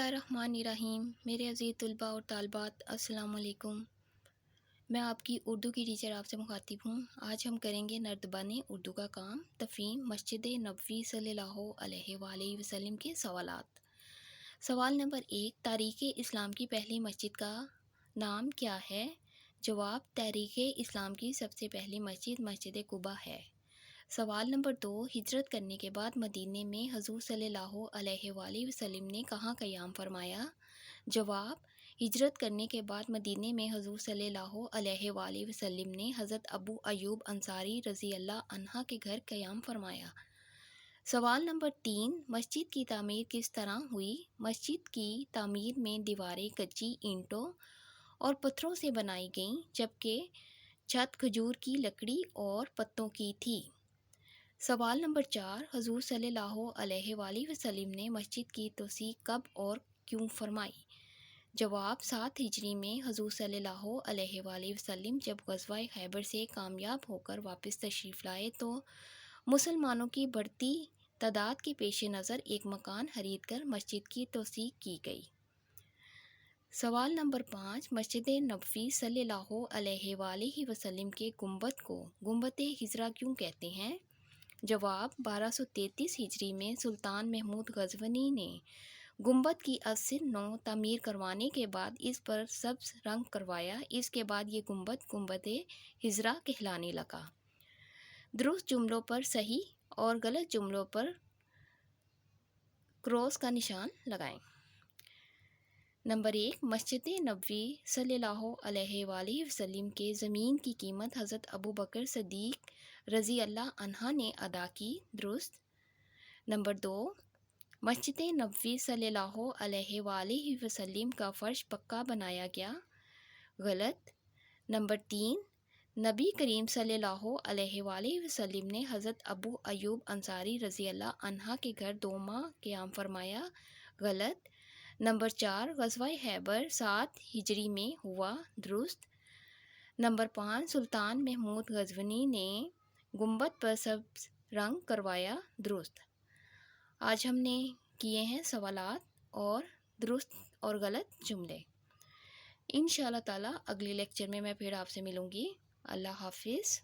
الرحمن الرحیم۔ میرے عزیز طلباء اور طالبات، السلام علیکم۔ میں آپ کی اردو کی ٹیچر آپ سے مخاطب ہوں۔ آج ہم کریں گے نردبان اردو کا کام، تفہیم مسجد نبوی صلی اللہ علیہ وآلہ وسلم کے سوالات۔ سوال نمبر 1، تاریخ اسلام کی پہلی مسجد کا نام کیا ہے؟ جواب، تاریخ اسلام کی سب سے پہلی مسجد مسجد قباء ہے۔ سوال نمبر 2، ہجرت کرنے کے بعد مدینے میں حضور صلی اللہ علیہ وآلہ وسلم نے کہاں قیام فرمایا؟ جواب، ہجرت کرنے کے بعد مدینے میں حضور صلی اللہ علیہ وآلہ وسلم نے حضرت ابو ایوب انصاری رضی اللہ عنہ کے گھر قیام فرمایا۔ سوال نمبر 3، مسجد کی تعمیر کس طرح ہوئی؟ مسجد کی تعمیر میں دیواریں کچی اینٹوں اور پتھروں سے بنائی گئیں، جبکہ چھت کھجور کی لکڑی اور پتوں کی تھی۔ سوال نمبر 4، حضور صلی اللہ علیہ وآلہ وسلم نے مسجد کی توسیع کب اور کیوں فرمائی؟ جواب، 7 ہجری میں حضور صلی اللہ علیہ وآلہ وسلم جب غزوہ خیبر سے کامیاب ہو کر واپس تشریف لائے تو مسلمانوں کی بڑھتی تعداد کے پیش نظر ایک مکان خرید کر مسجد کی توسیع کی گئی۔ سوال نمبر 5، مسجد نبوی صلی اللہ علیہ وآلہ وسلم کے گنبد کو گنبد خضرا کیوں کہتے ہیں؟ جواب، 1233 ہجری میں سلطان محمود غزنوی نے گنبد کی ازسر نو تعمیر کروانے کے بعد اس پر سبز رنگ کروایا۔ اس کے بعد یہ گنبد گنبد خضرا کہلانے لگا۔ درست جملوں پر صحیح اور غلط جملوں پر کراس کا نشان لگائیں۔ نمبر 1، مسجد نبوی صلی اللہ علیہ وآلہ وسلم کے زمین کی قیمت حضرت ابو بکر صدیق رضی اللہ عنہ نے ادا کی، درست۔ نمبر 2، مسجد نبوی صلی اللہ علیہ وآلہ وسلم کا فرش پکا بنایا گیا، غلط۔ نمبر 3، نبی کریم صلی اللہ علیہ وآلہ وسلم نے حضرت ابو ایوب انصاری رضی اللہ عنہ کے گھر 2 ماہ قیام فرمایا، غلط۔ نمبر 4، غزوہ خیبر 7 ہجری میں ہوا، درست۔ نمبر 5، سلطان محمود غزنوی نے گنبد پر سبز رنگ کروایا، درست۔ آج ہم نے کیے ہیں سوالات اور درست اور غلط جملے۔ انشاءاللہ تعالیٰ اگلے لیکچر میں پھر آپ سے ملوں گی۔ اللہ حافظ۔